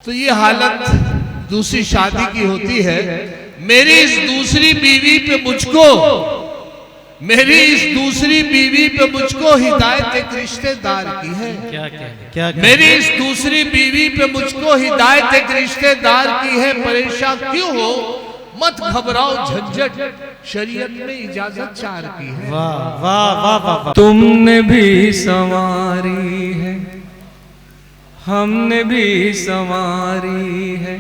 तो ये हालत दूसरी शादी की होती है। मेरी इस दूसरी बीवी पे मुझको हिदायत एक रिश्तेदार की है। क्या मेरी इस दूसरी बीवी पे मुझको हिदायत एक रिश्तेदार की है। परेशान क्यों हो, मत घबराओ, झंझट शरीयत में इजाजत 4 की है। वाह वाह वाह वाह। तुमने भी संवारी है, हमने भी संवारी है,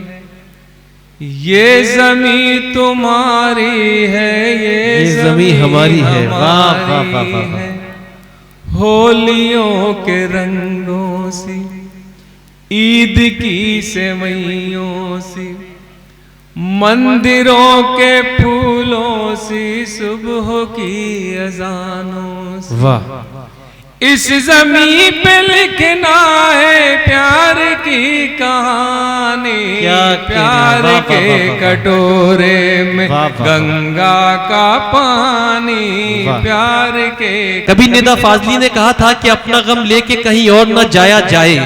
ये जमी तुम्हारी है, ये जमी हमारी है। वाह वाह वाह वाह। होलियों के रंगों से, ईद की सेवइयों से, मंदिरों के फूलों से, सुबह की अजानों से, वाह। इस जमीन पे लिखना है प्यार की कहानी। प्यार के कटोरे में गंगा का पानी, प्यार के। कभी निदा फाजली ने कहा था कि अपना गम लेके कहीं और न जाया जाए,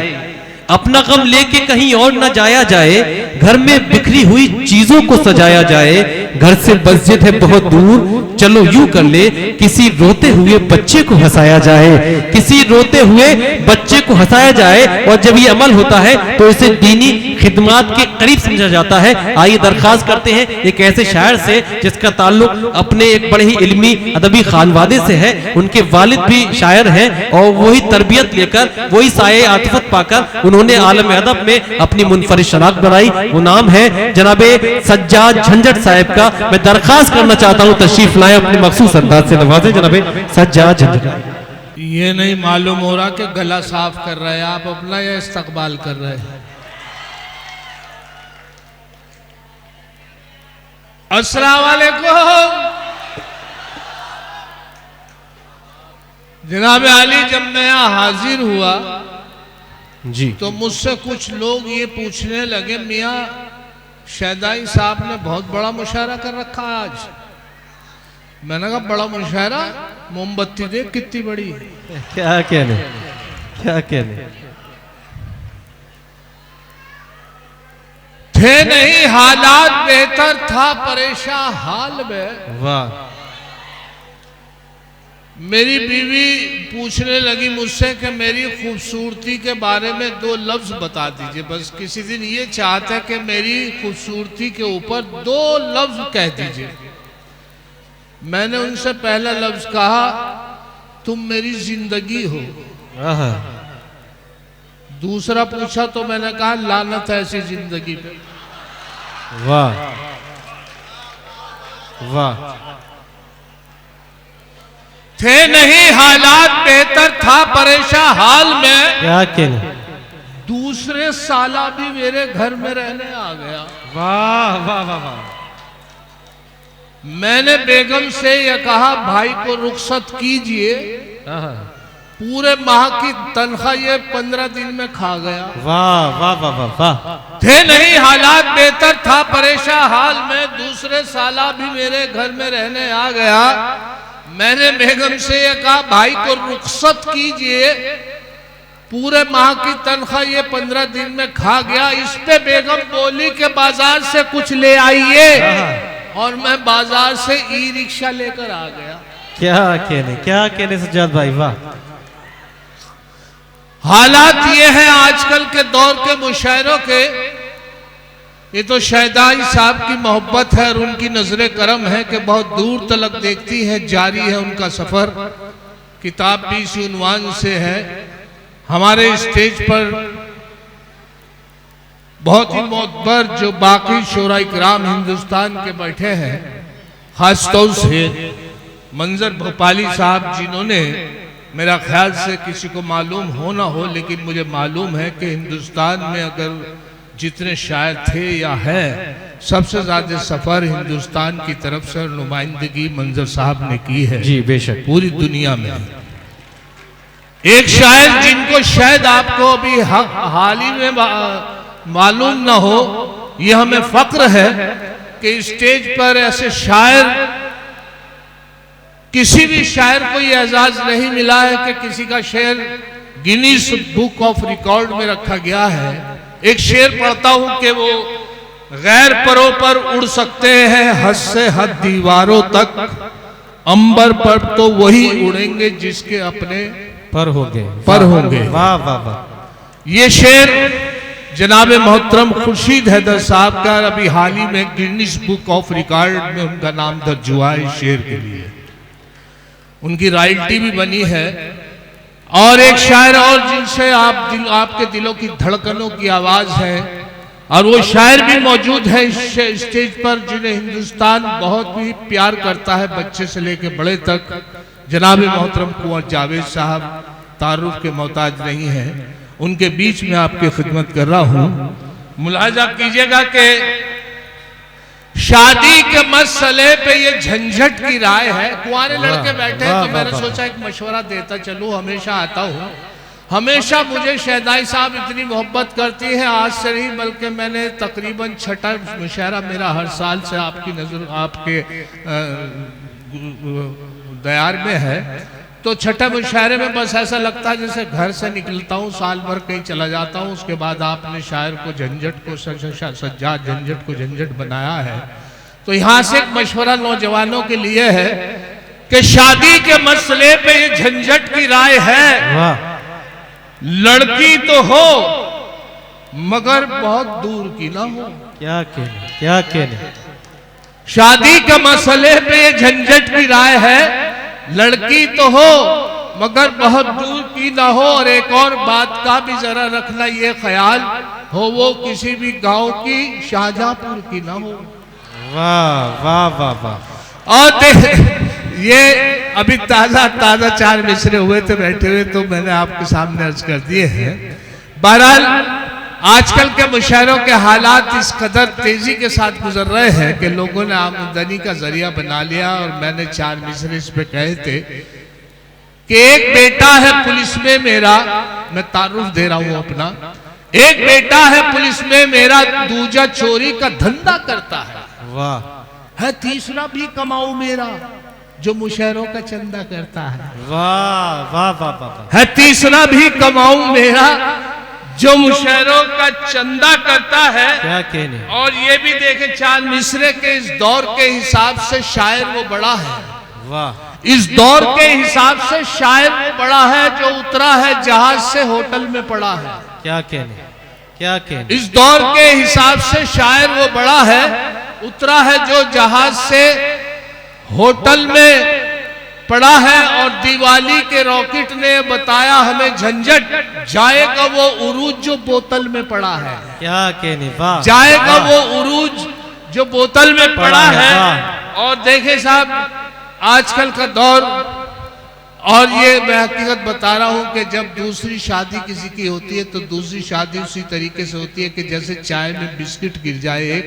अपना गम लेके कहीं और न जाया जाए, घर में बिखरी हुई चीजों को सजाया जाए। घर से मस्जिद है बहुत दूर, चलो यूं कर ले, किसी रोते हुए बच्चे को हंसाया जाए, किसी रोते हुए बच्चे को हंसाया जाए। और जब ये अमल होता है तो इसे दीनी खिदमत के करीब समझा जाता है। आइए दरख्वास्त करते हैं एक ऐसे शायर से जिसका ताल्लुक अपने एक बड़े ही इल्मी अदबी खानवादे से है। उनके वालिद भी शायर हैं और वही तरबियत लेकर, वही साये आतिफत पाकर उन्होंने आलम अदब में अपनी मुनफरिद शनाख्त बनाई। वो नाम है जनाबे सज्जाद झंझट साहब का। मैं दरख्वास्त करना चाहता हूँ तशरीफ लाए, अपने मखसूस अंदाज से नवाजे जनाबे सज्जाद झंझट। ये नहीं मालूम हो रहा कि गला साफ कर रहे हैं आप अपना या इस्तकबाल कर रहे हैं। अस्सलाम वालेकुम। जनाब आली, जब मैं यहाँ हाजिर हुआ जी तो मुझसे कुछ लोग ये पूछने लगे, मियाँ शहदाई साहब ने बहुत बड़ा मुशायरा कर रखा है आज। मैंने कहा बड़ा मुशायरा, मोमबत्ती देख कितनी बड़ी है। क्या कहने, क्या कहने। थे नहीं हालात बेहतर, था परेशान हाल में। वाह। मेरी बीवी पूछने लगी मुझसे कि मेरी खूबसूरती के बारे में 2 लफ्ज बता दीजिए। बस किसी दिन ये चाहता है कि मेरी खूबसूरती के ऊपर 2 लफ्ज कह दीजिए। मैंने उनसे पहला लफ्ज कहा, तुम मेरी जिंदगी हो। दूसरा पूछा तो मैंने कहा, लानत है ऐसी जिंदगी पे। वाह वाह। थे नहीं हालात बेहतर, था परेशान हाल में। क्या कहने। दूसरे साला भी मेरे घर में रहने आ गया। वाह वाह वाह वाह। मैंने बेगम से यह कहा, भाई को रुखसत कीजिए, पूरे माह की तनख्वाह ये 15 दिन में खा गया। वाह वाह वाह वाह वाह। थे नहीं हालात बेहतर, था परेशान हाल में, दूसरे साला भी मेरे घर में रहने आ गया। मैंने बेगम से यह कहा, भाई को रुखसत कीजिए, पूरे माह की तनख्वाह ये 15 दिन में खा गया। इस पे बेगम बोली कि बाजार से कुछ ले आइए, और मैं बाजार से ई रिक्शा लेकर आ गया। क्या कहने सज्जाद भाई, वाह। हालात ये हैं आजकल के दौर के मुशायरों के। ये तो शहदाई साहब की मोहब्बत है और उनकी नजर करम है कि बहुत दूर तलक देखती है। जारी है उनका सफर। किताब भी इसी उन्वान से है। हमारे स्टेज पर बहुत ही मोतबर जो बाकी शोरा इकराम हिंदुस्तान के बैठे हैं, खासतौर से मंजर भोपाली साहब, जिन्होंने मेरा ख्याल से किसी को मालूम हो ना हो, लेकिन मुझे मालूम है कि हिंदुस्तान में अगर जितने शायर थे या है, सबसे ज्यादा सफर हिंदुस्तान की तरफ से नुमाइंदगी मंजर साहब ने की है। जी बेशक। पूरी दुनिया में एक शायर जिनको शायद आपको अभी हाल ही में मालूम ना हो, यह हमें फक्र है कि स्टेज पर ऐसे शायर, किसी भी शायर को यह एजाज नहीं मिला है कि किसी का शेर गिनीज बुक ऑफ रिकॉर्ड में रखा गया है। एक शेर पढ़ता हूं कि वो गैर परों पर उड़ सकते हैं हद से हद दीवारों तक, अंबर पर तो वही उड़ेंगे जिसके अपने पर होंगे। वाह वाह वाह। ये शेर जनाब मोहतरम खुर्शीद हैदर साहब का अभी हाल ही में गिनीज बुक ऑफ रिकॉर्ड में उनका नाम दर्ज हुआ है। इस शेर के लिए उनकी रॉयल्टी भी बनी है। और एक शायर और जिनसे आपके दिलों की धड़कनों की आवाज है, और वो शायर भी मौजूद है इस स्टेज पर, जिन्हें हिंदुस्तान बहुत ही प्यार करता है, बच्चे से लेके बड़े तक। जनाब मोहतरम कुंवर जावेद साहब तारुफ के मोहताज नहीं है, उनके बीच में आपकी खिदमत कर रहा हूं। मुलाजा कीजिएगा कि शादी के मसले पे ये झंझट की राय है। कुंवारे लड़के बैठे हैं तो मैंने सोचा एक मशवरा देता चलूं। हमेशा आता हूं, हमेशा मुझे शहनाई साहब इतनी मोहब्बत करती है, आज से नहीं बल्कि मैंने तकरीबन छठा मुशायरा मेरा हर साल से आपकी नजर आपके दयार में है। तो छठे मुशायरे में बस ऐसा लगता है जैसे घर से निकलता हूँ, साल भर कहीं चला जाता हूँ, उसके बाद आपने शायर को झंझट को सज्जाद झंझट को झंझट बनाया है। तो यहाँ से एक मशवरा नौजवानों के लिए है कि शादी के मसले पे ये झंझट की राय है, लड़की तो हो मगर बहुत दूर की ना हो। क्या कहने शादी के मसले पे ये झंझट की राय है, लड़की तो हो मगर बहुत दूर की ना हो। और एक और बात का भी जरा रखना ये ख्याल हो, वो किसी भी गांव की शाहजहांपुर की ना हो। वाह वाह वाह वाह। और ये अभी ताजा 4 मिसरे हुए थे बैठे हुए, तो मैंने आपके सामने अर्ज कर दिए हैं। बहरहाल आजकल के मुशायरों के हालात इस कदर तेजी के साथ गुजर रहे हैं कि लोगों ने आमदनी का जरिया बना लिया। और मैंने 4 मिसरे इस पे कहे थे कि एक बेटा है पुलिस में मेरा, मैं तारुफ दे रहा हूं अपना, एक बेटा है पुलिस में मेरा, दूजा चोरी का धंधा करता है। वाह। है तीसरा भी कमाऊ मेरा जो मुशायरों का चंदा करता है। वाह वाह वाह वाह। है तीसरा भी कमाऊ मेरा जो मुशायरों का चंदा करता है। क्या कहने। और ये भी देखे 4 मिसरे के इस दौर के हिसाब से शायर वो बड़ा है। वाह। इस दौर के हिसाब से शायर वो बड़ा है जो उतरा है जहाज से होटल में पड़ा है। क्या कहने। इस दौर के हिसाब से शायर वो बड़ा है, उतरा है जो जहाज से होटल में पड़ा है। और दिवाली के रॉकेट ने बताया हमें झंझट, जाएगा वो उरूज जो बोतल में पड़ा है। क्या कहने। वाह। जाएगा वो उरूज जो बोतल में पड़ा है। और देखे साहब आजकल का दौर, और ये मैं हकीकत बता रहा हूं कि जब दूसरी शादी किसी की होती है तो दूसरी शादी उसी तरीके से होती है कि जैसे चाय में बिस्किट गिर जाए एक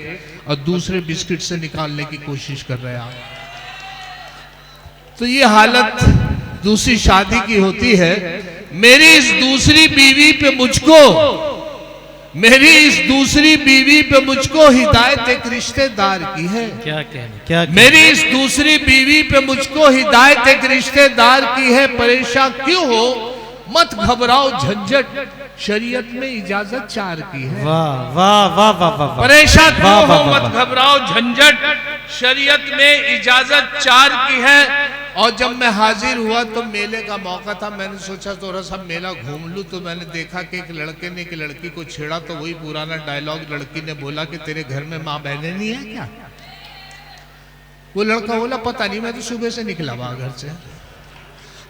और दूसरे बिस्किट से निकालने की कोशिश कर रहे हैं आप। तो ये हालत दूसरी शादी की होती है। मेरी इस दूसरी बीवी पे मुझको, मेरी इस दूसरी बीवी पे मुझको हिदायत एक रिश्तेदार की है। क्या कहने। मेरी इस दूसरी बीवी पे मुझको हिदायत एक रिश्तेदार की है। परेशान क्यों हो मत घबराओ, झंझट शरीयत में इजाजत 4 की है। वाह वाह वाह वाह वाह। परेशान क्यों हो मत घबराओ, झंझट शरीयत में इजाजत 4 की है। और जब मैं हाजिर हुआ तो मेले का मौका था, मैंने सोचा थोड़ा सा मेला घूम लूं। तो मैंने देखा कि एक लड़के ने एक लड़की को छेड़ा, तो वही पुराना डायलॉग लड़की ने बोला कि तेरे घर में माँ बहनें नहीं है क्या? वो लड़का बोला पता नहीं, मैं तो सुबह से निकला वहां घर से।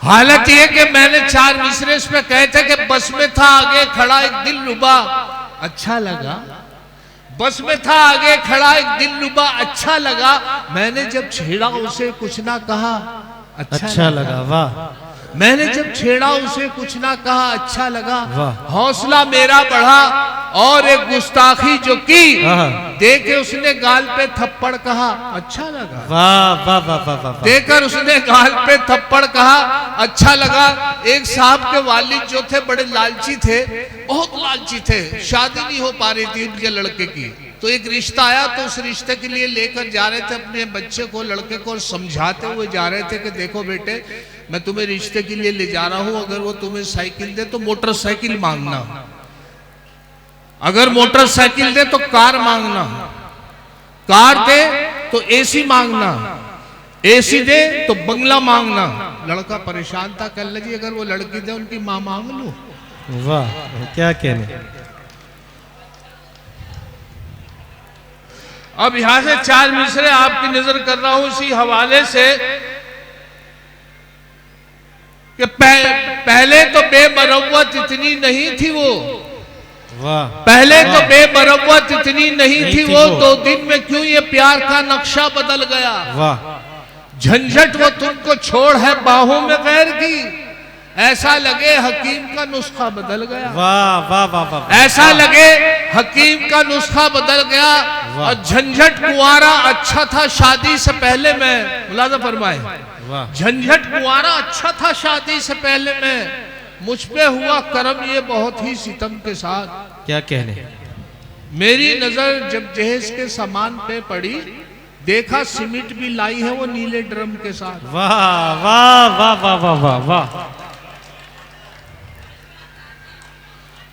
हालत ये कि मैंने 4 मिसरे इस पे कहे थे कि बस में था आगे खड़ा एक दिलरुबा अच्छा लगा, बस में था आगे खड़ा एक दिलरुबा अच्छा लगा। मैंने जब छेड़ा उसे कुछ ना कहा अच्छा लगा। वाह। मैंने जब छेड़ा उसे कुछ ना कहा अच्छा लगा। वाह। हौसला मेरा बढ़ा और एक गुस्ताखी जो की देखे उसने गाल पे थप्पड़ कहा अच्छा लगा। वाह वाह वाह वाह वाह। देकर उसने गाल पे थप्पड़ कहा अच्छा लगा। एक साहब के वालिद जो थे बड़े लालची थे, बहुत लालची थे, शादी नहीं हो पा रही थी उनके लड़के की। तो एक रिश्ता आया तो उस रिश्ते के लिए लेकर जा रहे थे अपने बच्चे को, लड़के को, और समझाते हुए जा रहे थे कि देखो बेटे मैं तुम्हें रिश्ते के लिए ले जा रहा हूं, अगर वो तुम्हें साइकिल दे तो मोटरसाइकिल मांगना, अगर मोटरसाइकिल दे तो कार मांगना, कार दे तो एसी मांगना, एसी दे तो बंगला मांगना। लड़का परेशान था, कह लगी अगर वो लड़की दे उनकी मां मांग लो। वाह क्या कहने। अब यहां से 4 मिसरे आपकी नजर कर रहा हूं इसी हवाले से कि पहले तो बेमरवत इतनी नहीं थी वो, वाह पहले तो बेमरवत इतनी नहीं थी वो, 2 दिन में क्यों ये प्यार का नक्शा बदल गया। वाह झंझट वो तुमको छोड़ है बाहों में गैर की, ऐसा लगे हकीम का नुस्खा बदल गया। वाह वाह वाह वाह, ऐसा लगे हकीम का नुस्खा बदल गया। और झंझट कुंवारा अच्छा था शादी से पहले में, मुलाजा फरमाए, झंझट कुंवारा अच्छा था शादी से पहले में, मुझ पे हुआ करम ये बहुत ही सितम के साथ। क्या कहने। मेरी नजर जब जहेज के सामान पे पड़ी, देखा सीमेंट भी लाई है वो नीले ड्रम के साथ। वाह वाह वाह वाह वाह वाह वाह।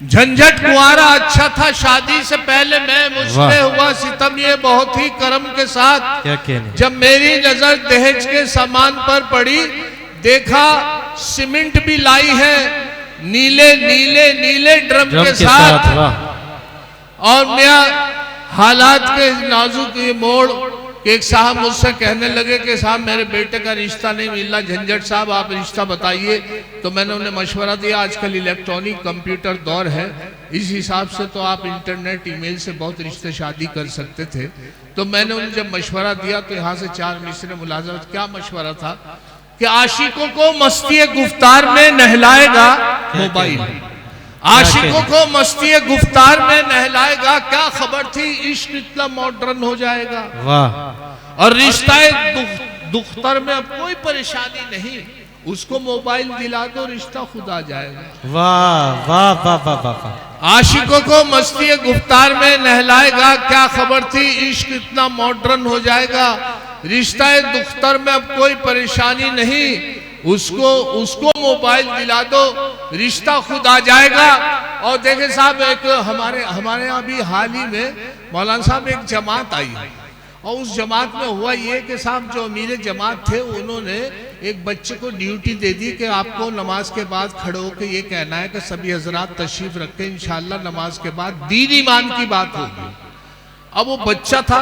झंझट कुंवारा अच्छा था शादी से पहले मैं, मुझ पे हुआ सितम ये बहुत ही करम के साथ। क्या कहने। जब मेरी नजर दहेज के सामान पर पड़ी, देखा सीमेंट भी लाई है नीले नीले नीले ड्रम के साथ। और मैं हालात के नाजुक ये मोड़ कि एक साहब मुझसे कहने लगे कि साहब मेरे बेटे का रिश्ता नहीं मिल रहा, झंझट साहब आप रिश्ता बताइए। तो मैंने उन्हें मशवरा दिया, आजकल इलेक्ट्रॉनिक कंप्यूटर दौर है, इस हिसाब से तो आप इंटरनेट ईमेल से बहुत रिश्ते शादी कर सकते थे। तो मैंने उन्हें जब मशवरा दिया तो यहाँ से 4 मिसरे मुलाजमत। क्या मशवरा था कि आशिकों को मस्ती गुफ्तार में नहलाएगा मोबाइल, आशिकों को मस्ती गुफ्तार में नहलाएगा। क्या खबर थी इश्क इतना मॉडर्न हो जाएगा। वाह। और रिश्ता दुख्तर में अब कोई परेशानी नहीं, उसको मोबाइल दिला दो रिश्ता खुद आ जाएगा। वाह वाह वाह वाह वाह। आशिकों को मस्ती गुफ्तार में नहलाएगा, क्या खबर थी इश्क इतना मॉडर्न हो जाएगा। रिश्ता दुख्तर में अब कोई परेशानी नहीं, उसको मोबाइल दिला दो रिश्ता खुद आ जाएगा। और देखे साहब एक हमारे यहाँ भी हाल ही में मौलाना साहब एक जमात आई और उस जमात में हुआ ये कि साहब जो अमीर जमात थे उन्होंने एक बच्चे को ड्यूटी दे दी कि आपको नमाज के बाद खड़े होकर ये कहना है कि सभी हजरात तशरीफ रखें, इंशाल्लाह नमाज के बाद दीन ईमान की बात होगी। अब वो बच्चा था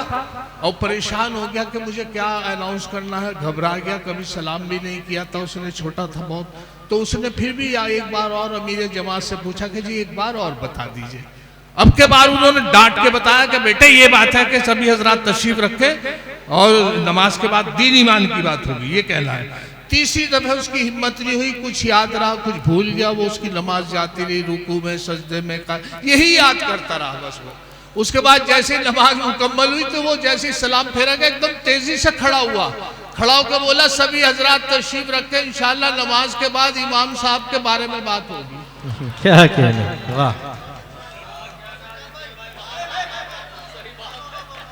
और परेशान हो गया कि मुझे क्या अनाउंस करना है, घबरा गया, कभी सलाम भी नहीं किया था उसने, छोटा था बहुत। तो उसने फिर भी एक बार और अमीर जमात से पूछा कि जी एक बार और बता दीजिए। अब के बार उन्होंने डांट के बताया कि बेटे ये बात है कि सभी हजरात तशरीफ रखें और नमाज के बाद दीन ईमान की बात होगी, ये कहना है। तीसरी दफे उसकी हिम्मत नहीं हुई, कुछ याद रहा कुछ भूल गया, वो उसकी नमाज जाती रही, रुकू में सजदे में यही याद करता रहा बस वो। उसके बाद जैसे नमाज मुकम्मल हुई तो वो जैसे सलाम फेरा गया एकदम तेजी से खड़ा हुआ, खड़ा होकर बोला सभी हजरात तशरीफ रखें, इंशाल्लाह नमाज के बाद इमाम साहब के बारे में बात होगी। क्या कहने। वाह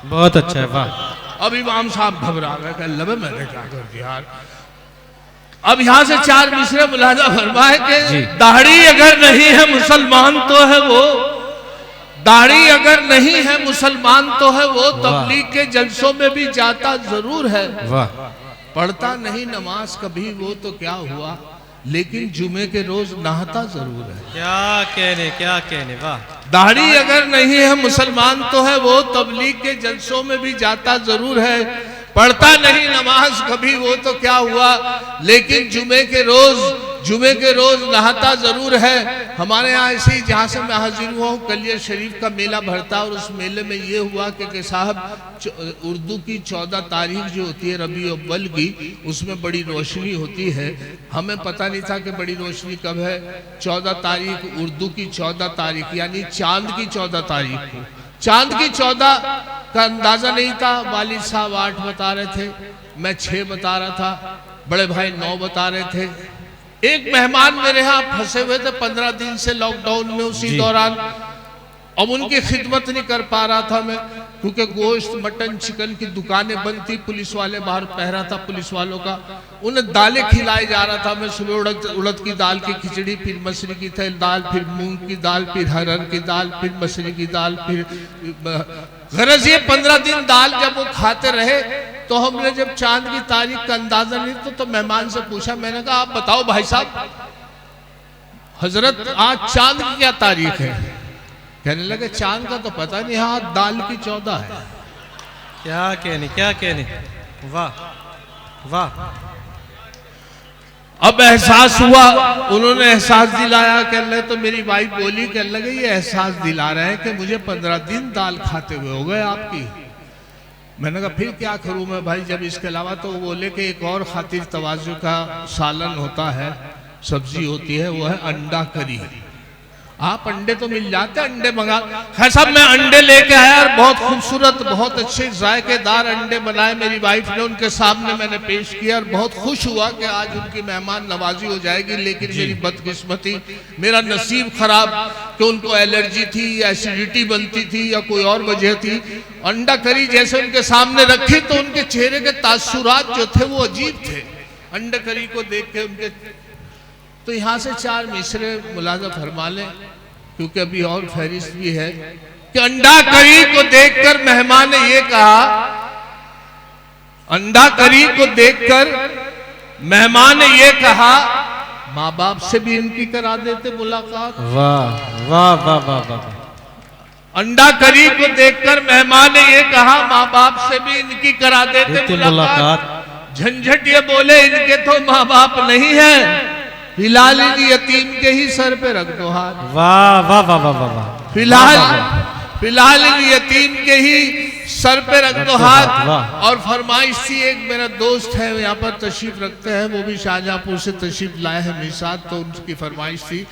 बहुत अच्छा है। वाह। अब इमाम साहब घबरा गए, लबे मैंने क्या कर दिया यार। अब यहाँ से 4 मिसरे मुलाजा फरमाए कि दाढ़ी अगर नहीं है मुसलमान तो है वो, दाढ़ी अगर नहीं है मुसलमान तो है वो, तबलीग के जलसों में भी जाता जरूर है। वाह। पढ़ता नहीं नमाज कभी वो तो क्या हुआ, लेकिन जुमे के रोज नहाता जरूर है। क्या कहने क्या कहने। वाह। दाढ़ी अगर नहीं है मुसलमान तो है वो, तबलीग के जलसों में भी जाता जरूर है। पढ़ता नहीं नमाज कभी वो तो क्या हुआ, लेकिन जुमे के रोज नहाता जरूर है। हमारे यहाँ ऐसे ही जहाँ से मैं हाजिर हुआ हूँ कलियर शरीफ का मेला भरता और उस मेले में ये हुआ कि साहब उर्दू की 14 तारीख जो होती है रबी अव्वल की, उसमें बड़ी रोशनी होती है। हमें पता नहीं था कि बड़ी रोशनी कब है। 14 तारीख उर्दू की 14 तारीख यानी चांद की 14 तारीख को, चांद की 14 का अंदाजा नहीं था। वालिद साहब 8 बता रहे थे, मैं 6 बता रहा था, बड़े भाई 9 बता रहे थे। एक मेहमान मेरे यहाँ फंसे हुए थे 15 दिन से लॉकडाउन में उसी दौरान, अब उनकी खिदमत नहीं कर पा रहा था मैं, क्योंकि गोश्त मटन चिकन की दुकानें बंद थी, पुलिस वाले बाहर पहरा था पुलिस वालों का। उन्हें दालें खिलाई जा रहा था मैं, सुबह उड़द की दाल की खिचड़ी, फिर मसूरी की दाल, फिर मूंग की दाल, फिर हरहर की दाल, फिर मसूरी की दाल, फिर गरज ये 15 दिन दाल जब वो खाते रहे तो हमने जब चांद की तारीख का अंदाजा नहीं तो मेहमान से पूछा, मैंने कहा आप बताओ भाई साहब हजरत आज चांद की क्या तारीख है? कहने लगे चांद का तो पता नहीं, हाँ दाल की 14 है। क्या कहने, वाह वाह। अब एहसास हुआ, उन्होंने एहसास दिलाया, कहने लगे तो मेरी वाइफ बोली, कहने लगे ये एहसास दिला रहे हैं कि मुझे 15 दिन दाल खाते हुए हो गए आपकी। मैंने कहा फिर क्या करूं मैं भाई जब इसके अलावा, तो वो बोले कि एक और खातिर तवाज़ु का सालन होता है, सब्जी होती है, वो है अंडा करी। आप अंडे तो मिल जाते, अंडे मंगा। खैर साहब मैं अंडे लेके आया और बहुत खूबसूरत बहुत अच्छे जायकेदार अंडे बनाए मेरी वाइफ ने, उनके सामने मैंने पेश किया और बहुत खुश हुआ कि आज उनकी मेहमान नवाजी हो जाएगी। लेकिन मेरी बदकिस्मती, मेरा नसीब खराब कि उनको एलर्जी थी या एसिडिटी बनती थी या कोई और वजह थी। अंडा करी जैसे उनके सामने रखी तो उनके चेहरे के तासुरात जो थे वो अजीब थे। अंडा करी को देख के उनके, तो यहाँ से 4 मिसरे मुलाजा फरमा लें क्योंकि अभी और फहरिस्त भी है कि अंडा करी को देखकर मेहमान ने ये कहा, अंडा करी को देखकर मेहमान ने ये कहा माँ बाप से भी इनकी करा देते मुलाकात। वाह वाह वाह वाह वाह। अंडा करी को देखकर मेहमान ने ये कहा माँ बाप से भी इनकी करा देते मुलाकात। झंझट ये बोले इनके तो माँ बाप नहीं है, फिलहाल यतीम के ही सर पे रख दो हाथ। वाह वाह वाह वाह वाह। फिलहाल यतीम के ही सर पे रख दो हाथ। और फरमाइश थी, एक मेरा दोस्त है यहाँ पर तशरीफ रखते हैं, वो भी शाहजहांपुर से तशरीफ लाए हैं मेरे साथ, तो उनकी फरमाइश थी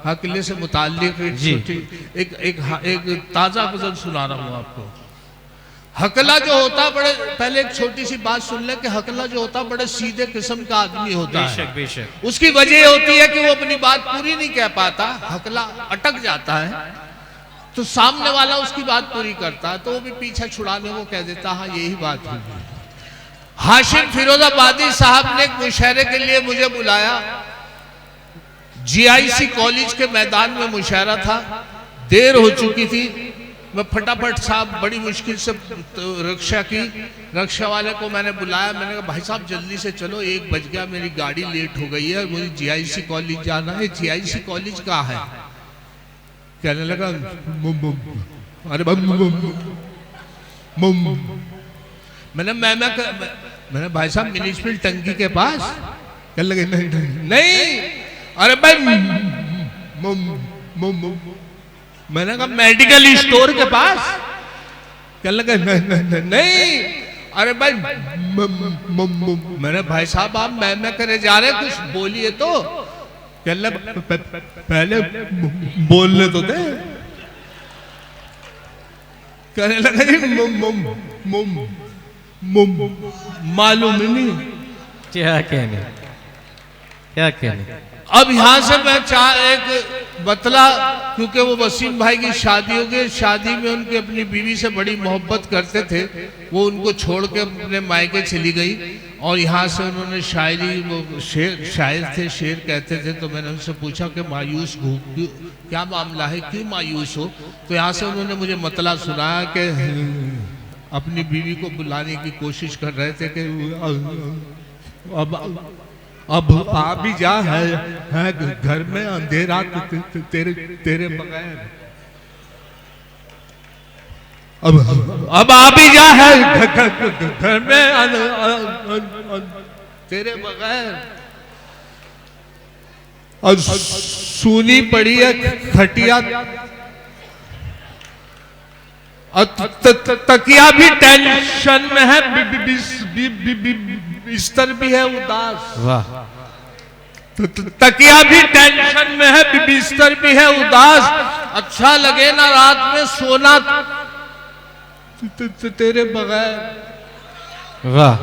हकले से मुताल्लिक एक ताज़ा गज़ल सुना रहा हूँ आपको। हकला जो होता बड़े, पहले एक छोटी सी बात सुन ले कि हकला जो होता बड़े सीधे किस्म का आदमी होता है। बेशक। उसकी वजह होती है कि वो अपनी बात पूरी नहीं कह पाता, हकला अटक जाता है, तो सामने वाला उसकी बात पूरी करता है तो वो भी पीछा छुड़ाने को कह देता हाँ यही बात होगी। हाशिम फिरोजाबादी साहब ने एक मुशायरे के लिए मुझे बुलाया, GIC कॉलेज के मैदान में मुशायरा था, देर हो चुकी थी। मैं फटाफट साहब बड़ी मुश्किल से रिक्शा की, रिक्शा वाले को मैंने बुलाया, मैंने कहा भाई साहब जल्दी से चलो 1 बज गया, मेरी गाड़ी लेट हो गई है, मुझे GIC कॉलेज जाना है। GIC कॉलेज कहाँ है? कहने लगा अरे मैंने भाई साहब म्युनिसिपल टंकी के पास। कहने लगे नहीं अरे भाई मैंने कहा मेडिकल स्टोर के पास। कहने लगे नहीं अरे भाई मैंने भाई साहब आप मैं करे जा रहे कुछ बोलिए तो। कहने लगे पहले बोलने तो दे। कहने लगा मालूम नहीं क्या कहने। अब यहाँ से मैं एक बतला, क्योंकि वो वसीम भाई की शादी हो गई, शादी में उनके अपनी बीवी से बड़ी मोहब्बत करते थे, वो उनको छोड़ के अपने मायके चली गई और यहाँ से उन्होंने शायरी, वो शायर थे, शेर कहते थे, तो मैंने उनसे पूछा कि मायूस क्या मामला है, क्यों मायूस हो? तो यहाँ से उन्होंने मुझे मतला सुनाया कि अपनी बीवी को बुलाने की कोशिश कर रहे थे कि अब आ भी जा है घर में अंधेरा तेरे बगैर, अब आ भी जा है घर में तेरे बगैर। और सूनी पड़ी है खटिया, तकिया भी टेंशन में है, बिस्तर भी है उदास। वाह। तकिया भी टेंशन में है, बिस्तर भी है उदास। अच्छा लगे ना रात में सोना तेरे बगैर। वाह।